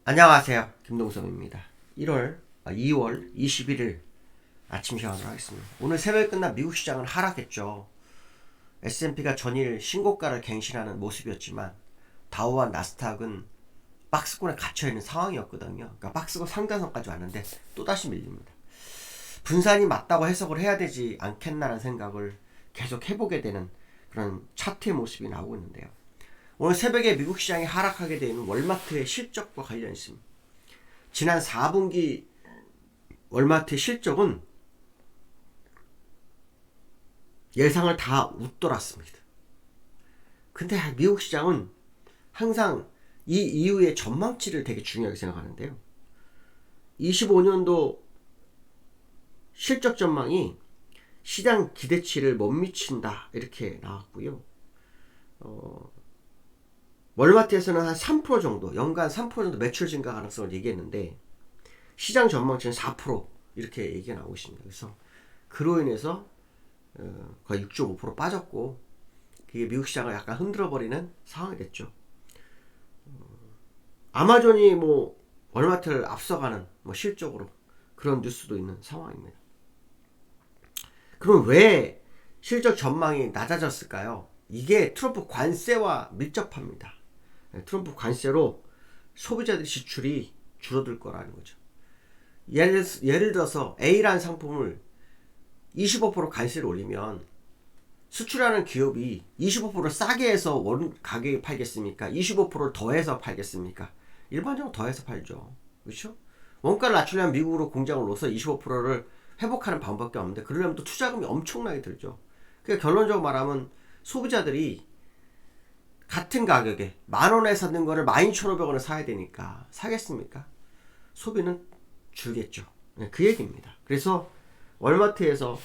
안녕하세요. 김동섭입니다. 2월 21일 아침 시간으로 하겠습니다. 오늘 새벽에 끝난 미국 시장은 하락했죠. S&P가 전일 신고가를 갱신하는 모습이었지만 다우와 나스닥은 박스권에 갇혀있는 상황이었거든요. 그러니까 박스권 상단선까지 왔는데 또다시 밀립니다. 분산이 맞다고 해석을 해야 되지 않겠나라는 생각을 계속 해보게 되는 그런 차트의 모습이 나오고 있는데요. 오늘 새벽에 미국 시장이 하락하게 되는 월마트의 실적과 관련 있습니다. 지난 4분기 월마트의 실적은 예상을 다 웃돌았습니다. 근데 미국 시장은 항상 이 이후의 전망치를 되게 중요하게 생각하는데요. 25년도 실적 전망이 시장 기대치를 못 미친다 이렇게 나왔고요. 월마트에서는 한 3% 정도, 연간 3% 정도 매출 증가 가능성을 얘기했는데 시장 전망치는 4% 이렇게 얘기가 나오고 있습니다. 그래서 그로 인해서 거의 6.5% 빠졌고 그게 미국 시장을 약간 흔들어버리는 상황이 됐죠. 아마존이 월마트를 앞서가는 실적으로 그런 뉴스도 있는 상황입니다. 그럼 왜 실적 전망이 낮아졌을까요? 이게 트럼프 관세와 밀접합니다. 트럼프 관세로 소비자들 지출이 줄어들 거라는 거죠. 예를 들어서 A라는 상품을 25% 관세를 올리면 수출하는 기업이 25% 싸게 해서 원 가격에 팔겠습니까? 25%를 더해서 팔겠습니까? 일반적으로 더해서 팔죠. 그렇죠? 원가를 낮추려면 미국으로 공장을 넣어서 25%를 회복하는 방법밖에 없는데 그러려면 또 투자금이 엄청나게 들죠. 그러니까 결론적으로 말하면 소비자들이 같은 가격에 만원에 사는 거를 12,500원에 사야 되니까 사겠습니까? 소비는 줄겠죠. 그 얘기입니다. 그래서 월마트에서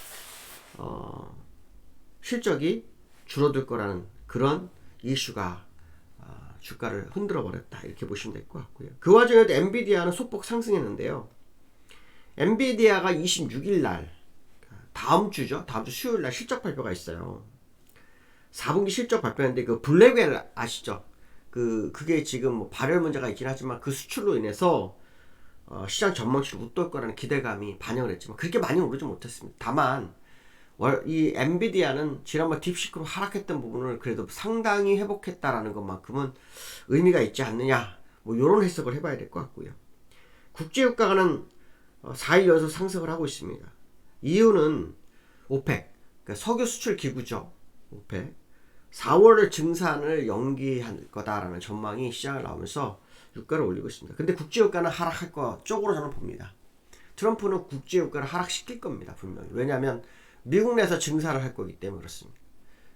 실적이 줄어들 거라는 그런 이슈가 주가를 흔들어 버렸다 이렇게 보시면 될 것 같고요. 그 와중에도 엔비디아는 소폭 상승했는데요. 엔비디아가 26일 날 다음 주죠. 다음 주 수요일 날 실적 발표가 있어요. 4분기 실적 발표했는데 그 블랙웰 아시죠? 그게 지금 발열 문제가 있긴 하지만 그 수출로 인해서 시장 전망치를 웃돌 거라는 기대감이 반영을 했지만 그렇게 많이 오르지 못했습니다. 다만 이 엔비디아는 지난번 딥시크로 하락했던 부분을 그래도 상당히 회복했다라는 것만큼은 의미가 있지 않느냐 이런 해석을 해봐야 될 것 같고요. 국제유가는 4일 연속 상승을 하고 있습니다. 이유는 오펙, 그러니까 석유 수출 기구죠. 오펙 4월 증산을 연기할 거다라는 전망이 시장을 나오면서 유가를 올리고 있습니다. 근데 국제유가는 하락할 거 쪽으로 저는 봅니다. 트럼프는 국제유가를 하락시킬 겁니다. 분명히. 왜냐하면 미국 내에서 증산을 할 거기 때문에 그렇습니다.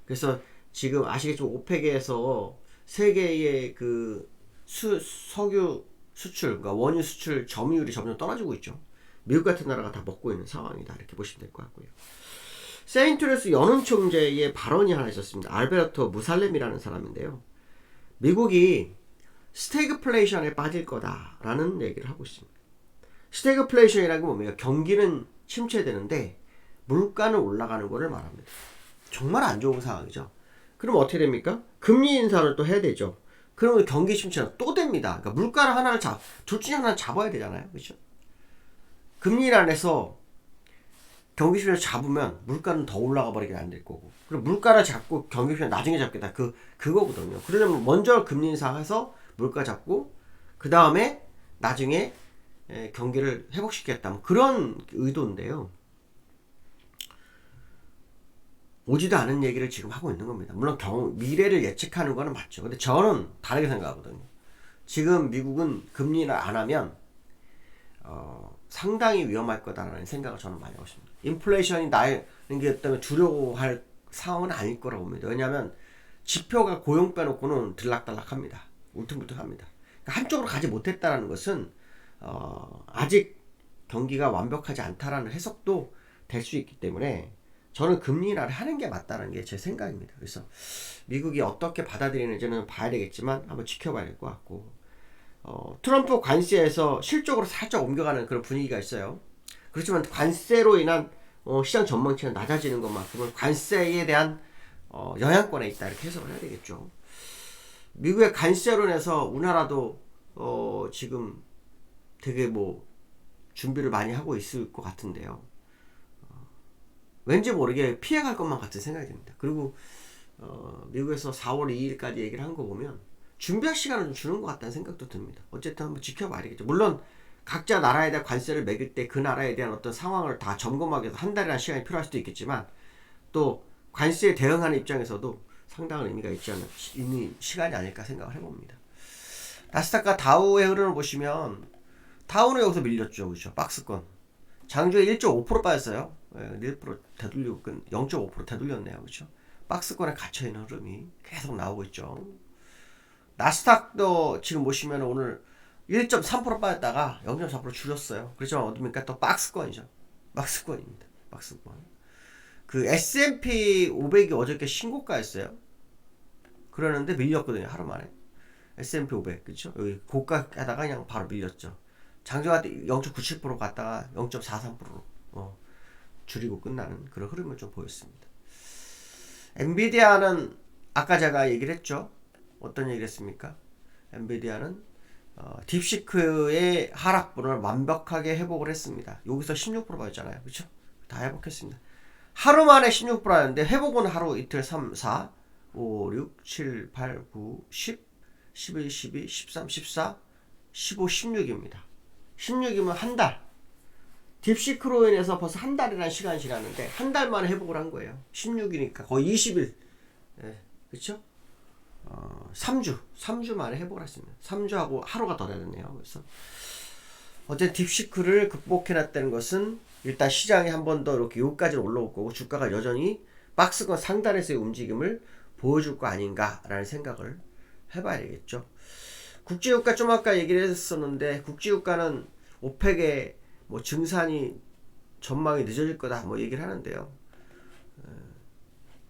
그래서 지금 아시겠지만 오펙에서 세계의 그 석유 수출, 그러니까 원유 수출 점유율이 점점 떨어지고 있죠. 미국 같은 나라가 다 먹고 있는 상황이다 이렇게 보시면 될 것 같고요. 세인트루이스 연은 총재의 발언이 하나 있었습니다. 알베르토 무살렘이라는 사람인데요. 미국이 스태그플레이션에 빠질 거다라는 얘기를 하고 있습니다. 스태그플레이션이라는 게 뭡니까? 경기는 침체되는데 물가는 올라가는 것을 말합니다. 정말 안 좋은 상황이죠. 그럼 어떻게 됩니까? 금리 인상을 또 해야 되죠. 그러면 경기 침체는 또 됩니다. 그러니까 물가를 하나를 둘 중에 하나를 잡아야 되잖아요. 그렇죠? 금리를 안 해서 경기 침체를 잡으면 물가는 더 올라가 버리게 안 될 거고. 그럼 물가를 잡고 경기 침체 나중에 잡겠다. 그거거든요. 그러려면 먼저 금리 인상해서 물가 잡고 그 다음에 나중에 경기를 회복시켰다. 그런 의도인데요. 오지도 않은 얘기를 지금 하고 있는 겁니다. 물론 미래를 예측하는 거는 맞죠. 근데 저는 다르게 생각하거든요. 지금 미국은 금리를 안 하면 상당히 위험할 거다라는 생각을 저는 많이 하고 있습니다. 인플레이션이 나는 게 때문에 두려워할 상황은 아닐 거라고 봅니다. 왜냐하면 지표가 고용 빼놓고는 들락달락합니다. 울퉁불퉁합니다. 그러니까 한쪽으로 가지 못했다는 것은 아직 경기가 완벽하지 않다라는 해석도 될 수 있기 때문에 저는 금리 인하를 하는 게 맞다는 게 제 생각입니다. 그래서 미국이 어떻게 받아들이는지는 봐야 되겠지만 한번 지켜봐야 될 것 같고 트럼프 관세에서 실적으로 살짝 옮겨가는 그런 분위기가 있어요. 그렇지만 관세로 인한 시장 전망치가 낮아지는 것만큼은 관세에 대한 영향권에 있다 이렇게 해석을 해야 되겠죠. 미국의 관세로 인해서 우리나라도 지금 되게 뭐 준비를 많이 하고 있을 것 같은데요. 왠지 모르게 피해갈 것만 같은 생각이 듭니다. 그리고 미국에서 4월 2일까지 얘기를 한 거 보면 준비할 시간을 좀 주는 것 같다는 생각도 듭니다. 어쨌든 한번 지켜봐야 되겠죠. 물론 각자 나라에 대한 관세를 매길 때 그 나라에 대한 어떤 상황을 다 점검하기 위해서 한 달이라는 시간이 필요할 수도 있겠지만, 또 관세에 대응하는 입장에서도 상당한 의미가 있는 시간이 아닐까 생각을 해봅니다. 나스닥과 다우의 흐름을 보시면 다우는 여기서 밀렸죠. 그렇죠? 박스권 장중에 1.5% 빠졌어요. 1% 되돌리고 0.5% 되돌렸네요. 그렇죠? 박스권에 갇혀있는 흐름이 계속 나오고 있죠. 나스닥도 지금 보시면 오늘 1.3% 빠졌다가 0.4% 줄였어요. 그렇지만 어딥니까? 또 박스권이죠. 박스권입니다. 박스권. 그 S&P 500이 어저께 신고가였어요. 그러는데 밀렸거든요. 하루 만에. S&P 500 그렇죠? 여기 고가 하다가 그냥 바로 밀렸죠. 장중할 때 0.97% 갔다가 0.43%로 줄이고 끝나는 그런 흐름을 좀 보였습니다. 엔비디아는 아까 제가 얘기를 했죠. 어떤 얘기를 했습니까? 엔비디아는 딥시크의 하락분을 완벽하게 회복을 했습니다. 여기서 16% 빠졌잖아요. 그렇죠? 다 회복했습니다. 하루 만에 16% 하는데 회복은 하루 이틀 3, 4, 5, 6, 7, 8, 9, 10, 11, 12, 13, 14, 15, 16입니다. 16이면 한 달. 딥시크로 인해서 벌써 한 달이라는 시간이 지났는데 한 달 만에 회복을 한 거예요. 16이니까 거의 20일. 네, 그렇죠? 3주 만에 회복을 했습니다. 3주하고 하루가 더 되었네요. 그래서 어쨌든 딥시크를 극복해놨다는 것은 일단 시장이 한 번 더 이렇게 여기까지 올라올 거고 주가가 여전히 박스권 상단에서의 움직임을 보여줄 거 아닌가라는 생각을 해봐야 되겠죠. 국제유가 좀 아까 얘기를 했었는데 국제유가는 오펙의 뭐 증산이 전망이 늦어질 거다 뭐 얘기를 하는데요.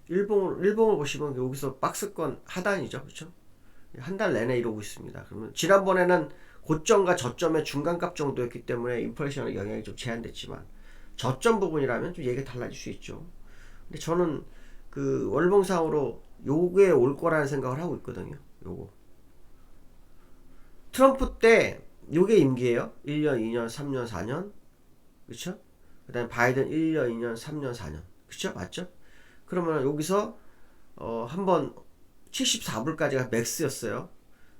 일본을 보시면 여기서 박스권 하단이죠. 그렇죠? 한 달 내내 이러고 있습니다. 그러면 지난번에는 고점과 저점의 중간값 정도였기 때문에 인플레이션의 영향이 좀 제한됐지만 저점 부분이라면 좀 얘기가 달라질 수 있죠. 근데 저는 그 월봉상으로 요게 올 거라는 생각을 하고 있거든요. 요거 트럼프 때 요게 임기예요. 1년, 2년, 3년, 4년. 그쵸? 그 다음에 바이든 1년, 2년, 3년, 4년. 그쵸? 맞죠? 그러면 여기서 한번 74불까지가 맥스였어요.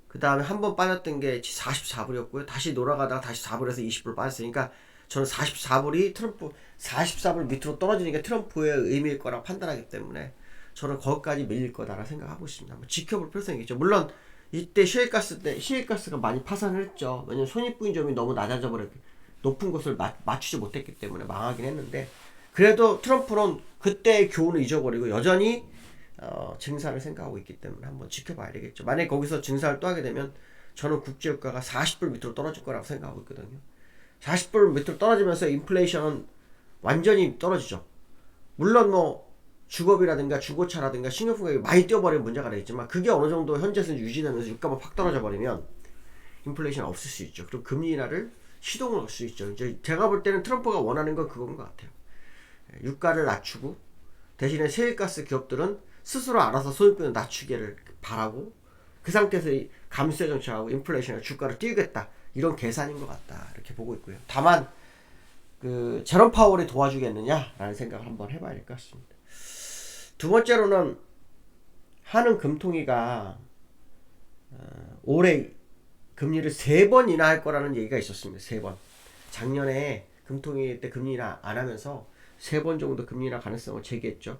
그 다음에 한번 빠졌던 게 44불이었고요. 다시 돌아가다가 다시 4불에서 20불 빠졌으니까 저는 44불이 트럼프 44불 밑으로 떨어지니까 트럼프의 의미일 거라고 판단하기 때문에 저는 거기까지 밀릴 거다라고 생각하고 있습니다. 한번 지켜볼 필요성이 있죠. 물론 이때 시일가스가 많이 파산을 했죠. 왜냐면 손익부인점이 너무 낮아져 버렸기, 높은 곳을 맞추지 못했기 때문에 망하긴 했는데, 그래도 트럼프는 그때의 교훈을 잊어버리고 여전히 증산을 생각하고 있기 때문에 한번 지켜봐야 되겠죠. 만약에 거기서 증산을 또 하게 되면 저는 국제유가가 40불 밑으로 떨어질 거라고 생각하고 있거든요. 40불 밑으로 떨어지면서 인플레이션은 완전히 떨어지죠. 물론 뭐 주거비라든가 중고차라든가 식료품 가격이 많이 뛰어버리면 문제가 되겠지만 그게 어느 정도 현재 수준 유지되면서 유가만 확 떨어져 버리면 인플레이션 없을 수 있죠. 그리고 금리 인하를 시동을 걸 수 있죠. 이제 제가 볼 때는 트럼프가 원하는 건 그건 것 같아요. 유가를 낮추고 대신에 세일가스 기업들은 스스로 알아서 소비비를 낮추기를 바라고 그 상태에서 감세 정책하고 인플레이션을 주가를 띄우겠다, 이런 계산인 것 같다 이렇게 보고 있고요. 다만 그 제롬 파월이 도와주겠느냐라는 생각을 한번 해봐야 될 것 같습니다. 두 번째로는 한은 금통위가 올해 금리를 3번 인하할 거라는 얘기가 있었습니다. 3번. 작년에 금통위 때 금리 인하 안 하면서 3번 정도 금리 인하 가능성을 제기했죠.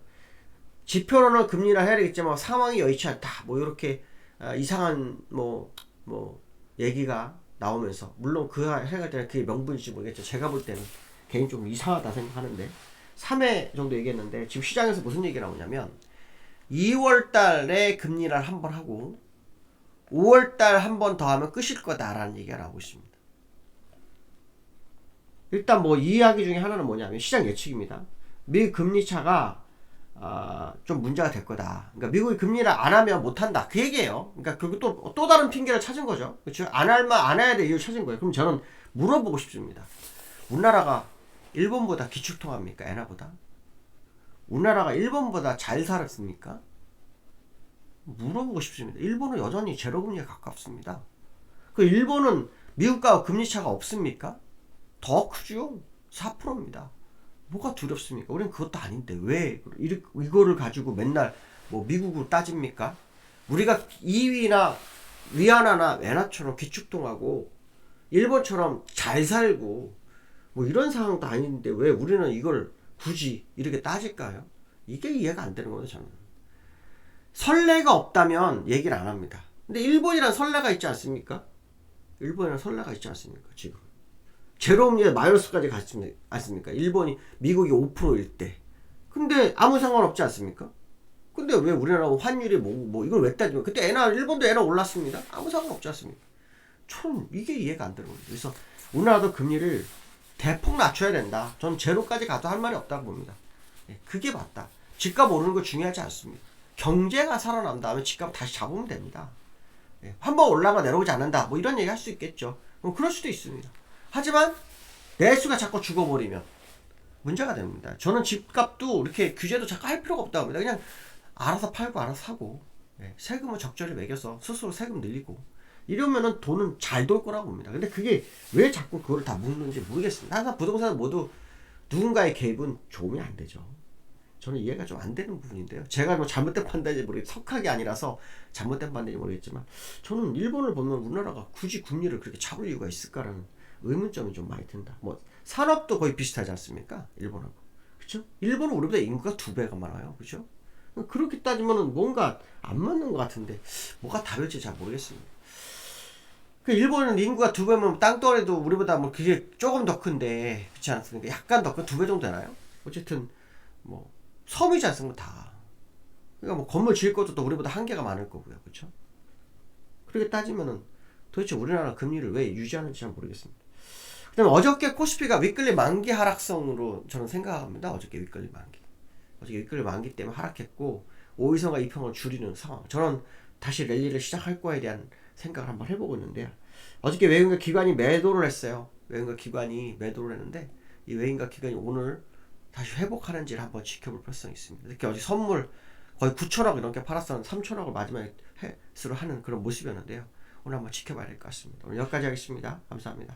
지표로는 금리 인하 해야 되겠지만 상황이 여의치 않다, 뭐 이렇게 이상한 뭐 얘기가 나오면서, 물론 그 해갈 때는 그게 명분인지 모르겠죠. 제가 볼 때는 개인적으로 이상하다 생각하는데 3회 정도 얘기했는데 지금 시장에서 무슨 얘기가 나오냐면 2월달에 금리 인하를 한번 하고 5월달 한 번 더 하면 끝일 거다라는 얘기가 나오고 있습니다. 일단 뭐 이 이야기 중에 하나는 뭐냐면 시장 예측입니다. 미국 금리 차가 좀 문제가 될 거다. 그러니까 미국이 금리를 안 하면 못 한다, 그 얘기예요. 그러니까 그거 또 다른 핑계를 찾은 거죠. 그렇죠? 안 해야 될 이유를 찾은 거예요. 그럼 저는 물어보고 싶습니다. 우리나라가 일본보다 기축통화입니까? 엔화보다? 우리나라가 일본보다 잘 살았습니까? 물어보고 싶습니다. 일본은 여전히 제로금리에 가깝습니다. 그 일본은 미국과 금리 차가 없습니까? 더 크죠. 4%입니다. 뭐가 두렵습니까? 우리는 그것도 아닌데 왜 이거를 가지고 맨날 뭐 미국으로 따집니까? 우리가 2위나 위안화나 엔화처럼 기축통하고 일본처럼 잘 살고 뭐 이런 상황도 아닌데 왜 우리는 이걸 굳이 이렇게 따질까요? 이게 이해가 안 되는 거예요. 저는 선례가 없다면 얘기를 안 합니다. 근데 일본이란 선례가 있지 않습니까? 일본이란 선례가 있지 않습니까? 지금 제로금리에 마이너스까지 갔지 않습니까? 일본이 미국이 5%일 때. 근데 아무 상관없지 않습니까? 근데 왜 우리나라 환율이 뭐 이걸 왜 따지면 그때 일본도 엔화 올랐습니다. 아무 상관없지 않습니까? 전 이게 이해가 안 되는 거예요. 그래서 우리나라도 금리를 대폭 낮춰야 된다. 전 제로까지 가도 할 말이 없다고 봅니다. 그게 맞다. 집값 오르는 거 중요하지 않습니다. 경제가 살아난 다음에 집값 다시 잡으면 됩니다. 한번 올라가 내려오지 않는다. 뭐 이런 얘기 할 수 있겠죠. 그럴 수도 있습니다. 하지만 내수가 자꾸 죽어버리면 문제가 됩니다. 저는 집값도 이렇게 규제도 자꾸 할 필요가 없다고 합니다. 그냥 알아서 팔고 알아서 사고 세금을 적절히 매겨서 스스로 세금 늘리고 이러면은 돈은 잘 돌 거라고 봅니다. 근데 그게 왜 자꾸 그걸 다 묶는지 모르겠습니다. 항상 부동산은 모두 누군가의 개입은 도움이 안 되죠. 저는 이해가 좀 안 되는 부분인데요. 제가 뭐 잘못된 판단인지 모르겠어요. 석학이 아니라서 잘못된 판단인지 모르겠지만 저는 일본을 보면 우리나라가 굳이 금리를 그렇게 잡을 이유가 있을까라는 의문점이 좀 많이 든다. 뭐 산업도 거의 비슷하지 않습니까? 일본하고. 그렇죠? 일본은 우리보다 인구가 2배가 많아요. 그렇죠? 그렇게 따지면은 뭔가 안 맞는 것 같은데 뭐가 다를지 잘 모르겠습니다. 일본은 인구가 2배면 땅덩어리도 우리보다 뭐 그게 조금 더 큰데 그렇지 않습니까? 약간 더 큰 2배 정도 되나요? 어쨌든 뭐 섬이지 않습니까? 다. 그러니까 뭐 건물 지을 것도 또 우리보다 한계가 많을 거고요. 그렇죠? 그렇게 따지면은 도대체 우리나라 금리를 왜 유지하는지 잘 모르겠습니다. 그다음에 어저께 코스피가 위클리 만기 하락성으로 저는 생각합니다. 어저께 위클리 만기 때문에 하락했고 5일선과 2평을 줄이는 상황. 저는 다시 랠리를 시작할 거에 대한 생각을 한번 해보고 있는데요. 어저께 외인과 기관이 매도를 했어요. 외인과 기관이 매도를 했는데 이 외인과 기관이 오늘 다시 회복하는지를 한번 지켜볼 필요성이 있습니다. 특히 어제 선물 거의 9천억 이렇게 팔았었는데 3천억을 마지막에 회수를 하는 그런 모습이었는데요. 오늘 한번 지켜봐야 될 것 같습니다. 오늘 여기까지 하겠습니다. 감사합니다.